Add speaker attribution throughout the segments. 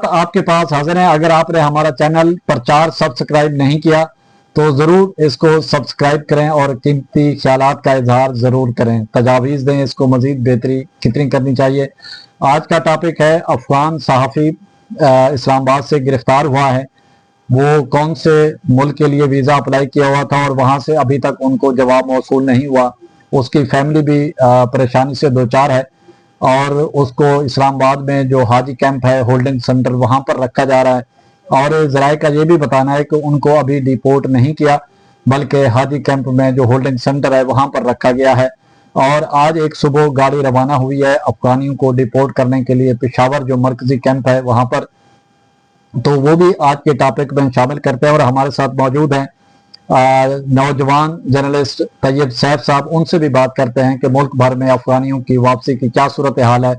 Speaker 1: آپ کے پاس حاضر ہیں۔ اگر آپ نے ہمارا چینل پرچار سبسکرائب نہیں کیا تو ضرور اس کو سبسکرائب کریں اور قیمتی خیالات کا اظہار ضرور کریں، تجاویز دیں اس کو مزید بہتری کتنی کرنی چاہیے۔ آج کا ٹاپک ہے افغان صحافی اسلام آباد سے گرفتار ہوا ہے، وہ کون سے ملک کے لیے ویزا اپلائی کیا ہوا تھا اور وہاں سے ابھی تک ان کو جواب موصول نہیں ہوا۔ اس کی فیملی بھی پریشانی سے دوچار ہے اور اس کو اسلام آباد میں جو حاجی کیمپ ہے ہولڈنگ سینٹر وہاں پر رکھا جا رہا ہے، اور ذرائع کا یہ بھی بتانا ہے کہ ان کو ابھی ڈیپورٹ نہیں کیا بلکہ حاجی کیمپ میں جو ہولڈنگ سینٹر ہے وہاں پر رکھا گیا ہے۔ اور آج ایک صبح گاڑی روانہ ہوئی ہے افغانیوں کو ڈیپورٹ کرنے کے لیے پشاور جو مرکزی کیمپ ہے وہاں پر، تو وہ بھی آج کے ٹاپک میں شامل کرتے ہیں۔ اور ہمارے ساتھ موجود ہیں نوجوان جرنلسٹ طیب سیف صاحب، ان سے بھی بات کرتے ہیں کہ ملک بھر میں افغانیوں کی واپسی کی کیا صورتحال ہے،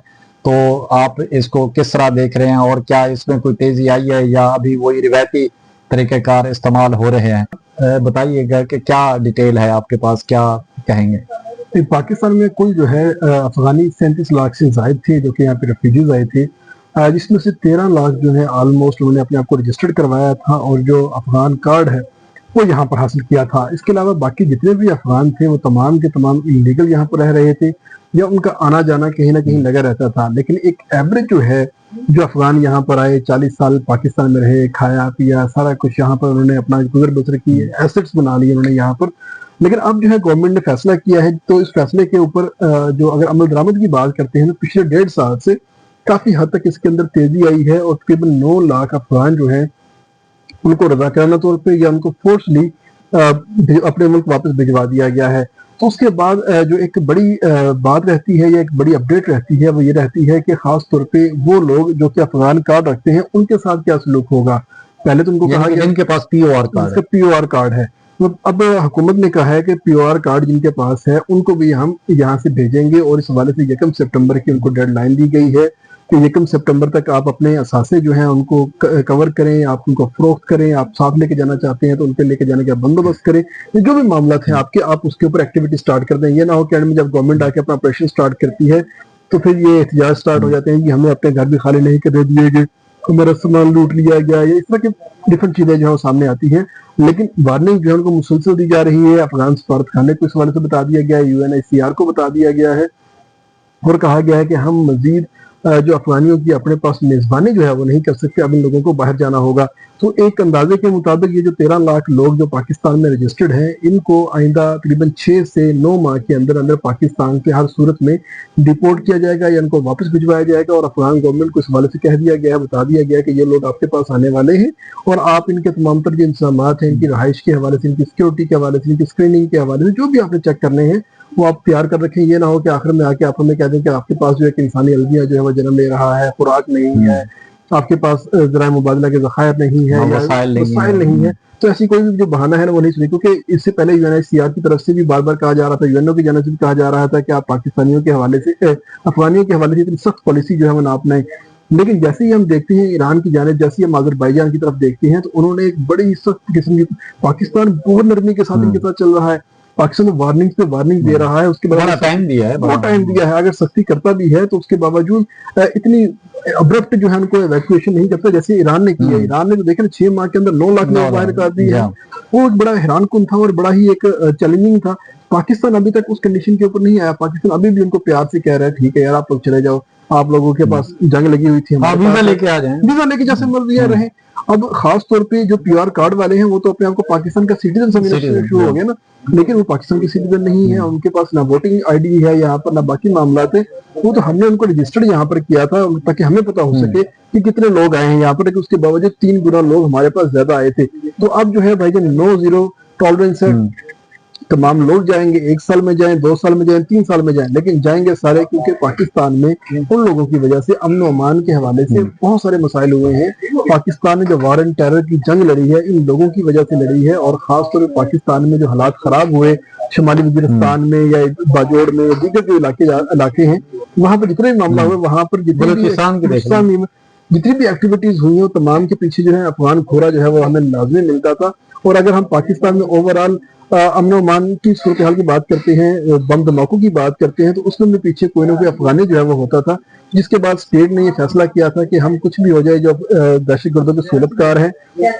Speaker 1: تو آپ اس کو کس طرح دیکھ رہے ہیں اور کیا اس میں کوئی تیزی آئی ہے یا ابھی وہی روایتی طریقہ کار استعمال ہو رہے ہیں؟ بتائیے گا کہ کیا ڈیٹیل ہے آپ کے پاس، کیا کہیں گے؟
Speaker 2: پاکستان میں کل جو ہے افغانی 37 لاکھ سے زائد تھے جو کہ یہاں پہ ریفیوجیز آئے تھے، جس میں سے 13 لاکھ جو ہے آلموسٹ انہوں نے اپنے آپ کو رجسٹرڈ کروایا تھا اور جو افغان کارڈ ہے وہ یہاں پر حاصل کیا تھا۔ اس کے علاوہ باقی جتنے بھی افغان تھے وہ تمام کے تمام انلیگل یہاں پر رہ رہے تھے یا ان کا آنا جانا کہیں نہ کہیں لگا رہتا تھا۔ لیکن ایک ایوریج جو ہے جو افغان یہاں پر آئے، 40 سال پاکستان میں رہے، کھایا پیا سارا کچھ یہاں پر انہوں نے اپنا گزر بسر کی، ایسٹس بنا لیے انہوں نے یہاں پر۔ لیکن اب جو ہے گورنمنٹ نے فیصلہ کیا ہے، تو اس فیصلے کے اوپر جو اگر عمل درآمد کی بات کرتے ہیں تو پچھلے 1.5 سال سے کافی حد تک اس کے اندر تیزی آئی ہے اور تقریباً 9 لاکھ افغان جو ہیں ان کو رضاکارانہ طور پہ یا ان کو فورسلی اپنے ملک واپس بھجوا دیا گیا ہے۔ تو اس کے بعد جو ایک بڑی بات رہتی ہے یا ایک بڑی اپڈیٹ رہتی ہے وہ یہ رہتی ہے کہ خاص طور پہ وہ لوگ جو کہ افغان کارڈ رکھتے ہیں ان کے ساتھ کیا سلوک ہوگا۔ پہلے تو ان کو کہا گیا
Speaker 1: جن کے پاس پی او آر کارڈ
Speaker 2: پی او آر کارڈ ہے، اب حکومت نے کہا ہے کہ پی او آر کارڈ جن کے پاس ہے ان کو بھی ہم یہاں سے بھیجیں گے، اور اس حوالے سے 1 سپٹمبر کی ان کو ڈیڈ لائن دی گئی ہے کہ 1 سپٹمبر تک آپ اپنے اثاثے جو ہیں ان کو کور کریں، آپ ان کو فروخت کریں، آپ ساتھ لے کے جانا چاہتے ہیں تو ان کے لے کے جانے کا بندوبست کریں، جو بھی معاملات ہیں آپ کے، آپ اس کے اوپر ایکٹیویٹی سٹارٹ کر دیں۔ یہ نہ ہو کہ میں جب گورنمنٹ آ کے اپنا آپریشن سٹارٹ کرتی ہے تو پھر یہ احتجاج سٹارٹ ہو جاتے ہیں کہ ہمیں اپنے گھر بھی خالی نہیں کرنے دیے گئے، ہمارا سامان لوٹ لیا گیا، یا اس طرح کی ڈفرنٹ چیزیں جو ہے سامنے آتی ہیں۔ لیکن وارننگ جو ہے ان کو مسلسل دی جا رہی ہے، افغان سفارت خانے کو اس حوالے سے بتا دیا گیا ہے، UNHCR کو بتا دیا گیا ہے اور کہا گیا ہے کہ ہم مزید جو افغانیوں کی اپنے پاس میزبانی جو ہے وہ نہیں کر سکتے، اب ان لوگوں کو باہر جانا ہوگا۔ تو ایک اندازے کے مطابق یہ جو 13 لاکھ لوگ جو پاکستان میں رجسٹرڈ ہیں ان کو آئندہ تقریباً 6 سے 9 ماہ کے اندر اندر پاکستان کے ہر صورت میں ڈیپورٹ کیا جائے گا یا ان کو واپس بھجوایا جائے گا۔ اور افغان گورنمنٹ کو اس حوالے سے کہہ دیا گیا ہے، بتا دیا گیا ہے کہ یہ لوگ آپ کے پاس آنے والے ہیں اور آپ ان کے تمام تر جو انتظامات ہیں، ان کی رہائش کے حوالے سے، ان کی سیکورٹی کے حوالے سے، ان کی اسکریننگ کے حوالے سے، جو بھی آپ نے چیک کرنے ہیں وہ آپ تیار کر رکھیں۔ یہ نہ ہو کہ آخر میں آ کے آپ ہمیں کہہ دیں کہ آپ کے پاس جو ہے انسانی المیہ جو ہے وہ جنم لے رہا ہے، خوراک نہیں ہے، آپ کے پاس ذرائع مبادلہ کے ذخائر نہیں ہے،
Speaker 1: وسائل
Speaker 2: نہیں ہے، تو ایسی کوئی بھی جو بہانہ ہے نا وہ نہیں سنی۔ کیونکہ اس سے پہلے UNHCR کی طرف سے بھی بار بار کہا جا رہا تھا، UNO کی جانب سے بھی کہا جا رہا تھا کہ آپ پاکستانیوں کے حوالے سے، افغانیوں کے حوالے سے اتنی سخت پالیسی جو ہے وہ نہ اپنائیں۔ لیکن جیسے ہی ہم دیکھتے ہیں ایران کی جانب، جیسے ہی ہم آذربائیجان کی طرف دیکھتے ہیں تو انہوں نے ایک بڑی سخت قسم کی، پاکستان بہت نرمی کے ساتھ ان کے ساتھ چل رہا ہے، پاکستان وارننگ پہ وارننگ دے رہا ہے، اس کے بعد
Speaker 1: بڑا ٹائم
Speaker 2: دیا ہے، اگر سختی کرتا بھی ہے تو اس کے باوجود اتنی ابرپٹ جو ہے ان کو ایویکویشن نہیں کرتا جیسے ایران نے کی ہے۔ ایران نے تو دیکھیں 6 ماہ کے اندر 9 لاکھ لوگ باہر کر دی ہے، وہ ایک بڑا حیران کن تھا اور بڑا ہی ایک چیلنجنگ تھا۔ پاکستان ابھی تک اس کنڈیشن کے اوپر نہیں آیا، پاکستان ابھی بھی ان کو پیار سے کہہ رہا ہے ٹھیک ہے یار آپ لوگ چلے جاؤ، آپ لوگوں کے پاس جنگ لگی ہوئی تھی،
Speaker 1: ویزا لے کے آ جائیں،
Speaker 2: ویزا لے کے جیسے مرضی رہیں۔ اب خاص طور پہ جو پی آر کارڈ والے ہیں وہ تو اپنے آپ کو پاکستان کا سٹیزن سمجھنا شروع ہو گیا نا، لیکن وہ پاکستان کے سٹیزن نہیں ہے، ان کے پاس نہ ووٹنگ آئی ڈی ہے یہاں پر، نہ باقی معاملات ہیں۔ وہ تو ہم نے ان کو رجسٹرڈ یہاں پر کیا تھا تاکہ ہمیں پتا ہو سکے کہ کتنے لوگ آئے ہیں یہاں پر، کہ اس کے باوجود 3 گنا لوگ ہمارے پاس زیادہ آئے تھے۔ تو اب جو ہے بھائی جان نو زیرو ٹالرنس ہے، تمام لوگ جائیں گے، 1 سال میں جائیں، 2 سال میں جائیں، 3 سال میں جائیں، لیکن جائیں گے سارے، کیونکہ پاکستان میں ان لوگوں کی وجہ سے امن و امان کے حوالے سے بہت سارے مسائل ہوئے ہیں۔ پاکستان نے جو وار اینڈ ٹیرر کی جنگ لڑی ہے ان لوگوں کی وجہ سے لڑی ہے، اور خاص طور پہ پاکستان میں جو حالات خراب ہوئے شمالی وزیرستان میں یا باجوڑ میں، دیگر جو علاقے ہیں وہاں پر جتنے بھی معاملہ ہوئے، وہاں پر جتنی بھی ایکٹیویٹیز ہوئی ہیں تمام کے پیچھے جو ہے افغان کھورا جو ہے وہ ہمیں لازمی ملتا تھا، اور اگر ہم پاکستان میں اوور آل امن و امان کی صورتحال کی بات کرتے ہیں، بم دھماکوں کی بات کرتے ہیں، تو اس میں پیچھے کوئی نہ کوئی افغانی جو ہے وہ ہوتا تھا، جس کے بعد اسٹیٹ نے یہ فیصلہ کیا تھا کہ ہم کچھ بھی ہو جائے جو دہشت گردوں کے صورت کار ہیں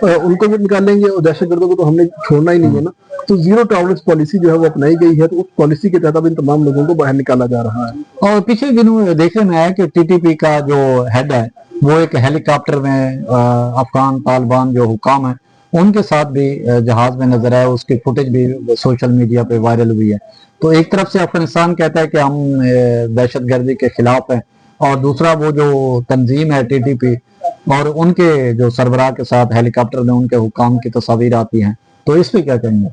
Speaker 2: ان کو بھی نکالیں گے، اور دہشت گردوں کو تو ہم نے چھوڑنا ہی نہیں ہے نا. تو زیرو ٹالرنس پالیسی جو ہے وہ اپنائی گئی ہے، تو اس پالیسی کے تحت اب ان تمام لوگوں کو باہر نکالا جا رہا ہے.
Speaker 1: اور پچھلے دنوں دیکھنے میں آیا کہ ٹی ٹی پی کا جو ہیڈ ہے وہ ایک ہیلی کاپٹر میں افغان طالبان جو حکام ہیں ان کے ساتھ بھی جہاز میں نظر آیا، اس کی فوٹیج بھی سوشل میڈیا پہ وائرل ہوئی ہے. تو ایک طرف سے افغانستان کہتا ہے کہ ہم دہشت گردی کے خلاف ہیں، اور دوسرا وہ جو تنظیم ہے ٹی ٹی پی اور ان کے جو سربراہ کے ساتھ ہیلی کاپٹر میں ان کے حکام کی تصاویر آتی ہیں. تو اس پہ کیا کہیں گے؟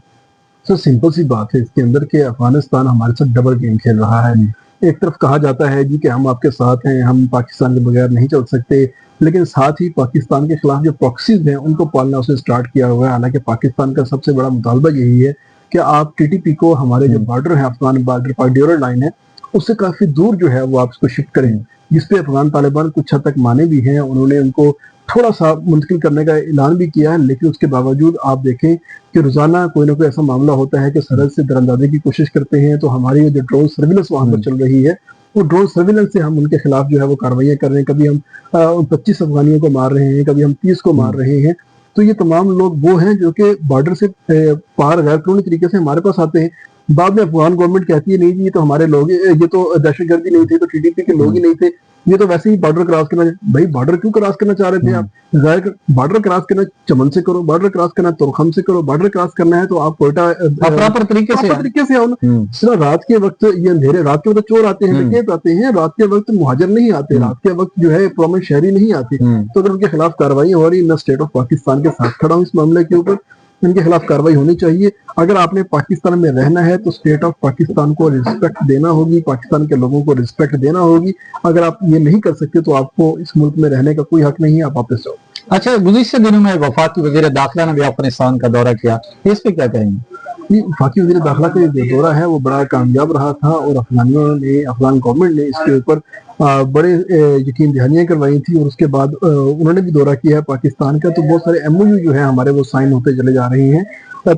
Speaker 2: سر سمپل سی بات ہے اس کے اندر کہ افغانستان ہمارے ساتھ ڈبل گیم کھیل رہا ہے. ایک طرف کہا جاتا ہے جی کہ ہم آپ کے ساتھ ہیں، ہم پاکستان کے بغیر نہیں چل سکتے، لیکن ساتھ ہی پاکستان کے خلاف جو پراکسیز ہیں ان کو پالنا اسے سٹارٹ کیا ہوا ہے. حالانکہ پاکستان کا سب سے بڑا مطالبہ یہی ہے کہ آپ ٹی ٹی پی کو ہمارے جو بارڈر ہے، افغان بارڈر ڈیورل لائن ہے، اس سے کافی دور جو ہے وہ آپ اس کو شفٹ کریں، جس پہ افغان طالبان کچھ حد تک مانے بھی ہیں. انہوں نے ان کو تھوڑا سا منتقل کرنے کا اعلان بھی کیا ہے، لیکن اس کے باوجود آپ دیکھیں کہ روزانہ کوئی نہ کوئی ایسا معاملہ ہوتا ہے کہ سرحد سے دراندازی کی کوشش کرتے ہیں. تو ہماری جو ڈرون سرویلنس وہاں پر چل رہی ہے، وہ ڈرون سرویلنس سے ہم ان کے خلاف جو ہے وہ کارروائیاں کر رہے ہیں. کبھی ہم 25 افغانیوں کو مار رہے ہیں، کبھی ہم 30 کو مار رہے ہیں. تو یہ تمام لوگ وہ ہیں جو کہ بارڈر سے پار غیر قانونی طریقے سے ہمارے پاس آتے ہیں. بعد میں افغان گورنمنٹ کہتی ہے نہیں جی یہ تو ہمارے لوگ، یہ تو دہشت گردی نہیں تھے، تو ٹی ٹی پی کے لوگ ہی نہیں تھے، یہ تو ویسے ہی بارڈر کراس کرنا. بھائی بارڈر کیوں کراس کرنا چاہ رہے تھے آپ؟ ظاہر بارڈر کراس کرنا چمن سے کرو، بارڈر کراس کرنا تورخم سے کرو، بارڈر کراس کرنا ہے تو آپ کوئٹہ
Speaker 1: پراپر طریقے
Speaker 2: سے آؤ نا. صرف رات کے وقت یہ اندھیرے رات کے وقت چور آتے ہیں، ڈکیت آتے ہیں، رات کے وقت مہاجر نہیں آتے، رات کے وقت جو ہے پرامن شہری نہیں آتے. تو اگر ان کے خلاف کارروائی ہو رہی، میں اسٹیٹ آف پاکستان کے ساتھ کھڑا ہوں اس معاملے کے اوپر. ان کے خلاف کارروائی ہونی چاہیے. اگر آپ نے پاکستان میں رہنا ہے تو اسٹیٹ آف پاکستان کو رسپیکٹ دینا ہوگی، پاکستان کے لوگوں کو رسپیکٹ دینا ہوگی. اگر آپ یہ نہیں کر سکتے تو آپ کو اس ملک میں رہنے کا کوئی حق نہیں ہے، آپ واپس جاؤ.
Speaker 1: اچھا، گزشتہ دنوں میں وفاقی وزیر داخلہ نے بھی افغانستان کا دورہ کیا، اس پہ کیا کہیں گے؟
Speaker 2: وفاقی وزیر داخلہ کا جو دورہ ہے وہ بڑا کامیاب رہا تھا، اور افغان گورنمنٹ نے اس کے اوپر بڑے یقین دہانیاں کروائی تھی. اور اس کے بعد انہوں نے بھی دورہ کیا ہے پاکستان کا. تو بہت سارے ایم او یو جو ہے ہمارے وہ سائن ہوتے چلے جا رہے ہیں.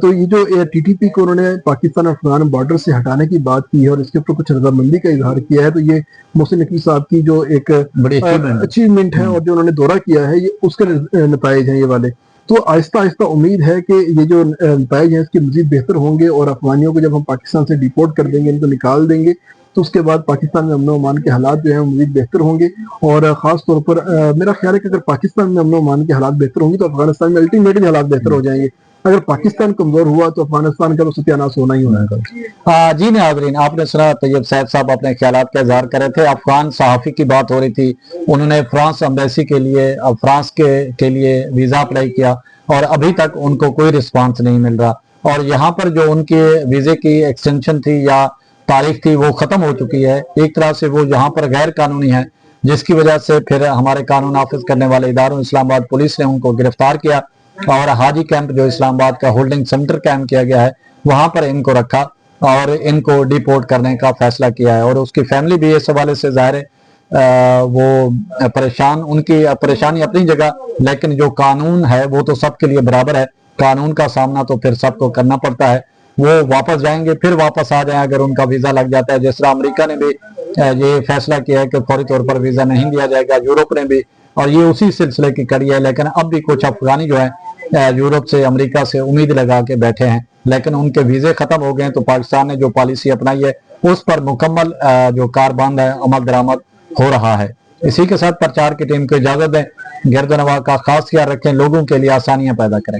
Speaker 2: تو یہ جو ٹی ٹی پی کو انہوں نے پاکستان افغان بارڈر سے ہٹانے کی بات کی ہے اور اس کے اوپر کچھ رضامندی کا اظہار کیا ہے، تو یہ محسن نقوی صاحب کی جو ایک
Speaker 1: بڑی
Speaker 2: اچیومنٹ ہے اور جو انہوں نے دورہ کیا ہے، یہ اس کے نتائج ہیں یہ والے. تو آہستہ آہستہ امید ہے کہ یہ جو نتائج ہیں اس کے مزید بہتر ہوں گے، اور افغانیوں کو جب ہم پاکستان سے ڈیپورٹ کر دیں گے، ان کو نکال دیں گے، تو اس کے بعد پاکستان میں امن و امان کے حالات جو ہیں مزید بہتر ہوں گے. اور خاص طور پر میرا خیال ہے کہ اگر پاکستان میں امن و امان کے حالات بہتر ہوں گے تو افغانستان میں الٹیمیٹلی حالات بہتر ہو جائیں گے. اگر پاکستان کمزور ہوا تو افغانستان کا تو ستیہ ناش ہونا ہی ہونا ہے.
Speaker 1: جی ناظرین، آپ نے سنا طیب سعید صاحب اپنے خیالات کا اظہار کر رہے تھے. افغان صحافی کی بات ہو رہی تھی، انہوں نے فرانس ایمبیسی کے لیے فرانس کے لیے ویزا اپلائی کیا اور ابھی تک ان کو کوئی رسپانس نہیں مل رہا. اور یہاں پر جو ان کے ویزے کی ایکسٹینشن تھی یا تاریخ تھی وہ ختم ہو چکی ہے. ایک طرح سے وہ یہاں پر غیر قانونی ہے، جس کی وجہ سے پھر ہمارے قانون نافذ کرنے والے اداروں اسلام آباد پولیس نے ان کو گرفتار کیا اور حاجی کیمپ جو اسلام آباد کا ہولڈنگ سینٹر قائم کیا گیا ہے وہاں پر ان کو رکھا اور ان کو ڈیپورٹ کرنے کا فیصلہ کیا ہے. اور اس کی فیملی بھی اس حوالے سے ظاہر ہے وہ پریشان، ان کی پریشانی اپنی جگہ، لیکن جو قانون ہے وہ تو سب کے لیے برابر ہے. قانون کا سامنا تو پھر سب کو کرنا پڑتا ہے. وہ واپس جائیں گے، پھر واپس آ جائیں اگر ان کا ویزا لگ جاتا ہے. جس طرح امریکہ نے بھی یہ فیصلہ کیا ہے کہ فوری طور پر ویزا نہیں دیا جائے گا، یورپ نے بھی، اور یہ اسی سلسلے کی کڑی ہے. لیکن اب بھی کچھ افغانی جو ہے یورپ سے، امریکہ سے امید لگا کے بیٹھے ہیں، لیکن ان کے ویزے ختم ہو گئے ہیں. تو پاکستان نے جو پالیسی اپنائی ہے اس پر مکمل جو کاربند ہے عمل درآمد ہو رہا ہے. اسی کے ساتھ پرچار کی ٹیم کو اجازت دیں. گرد و نواح کا خاص خیال رکھیں، لوگوں کے لیے آسانیاں پیدا کریں.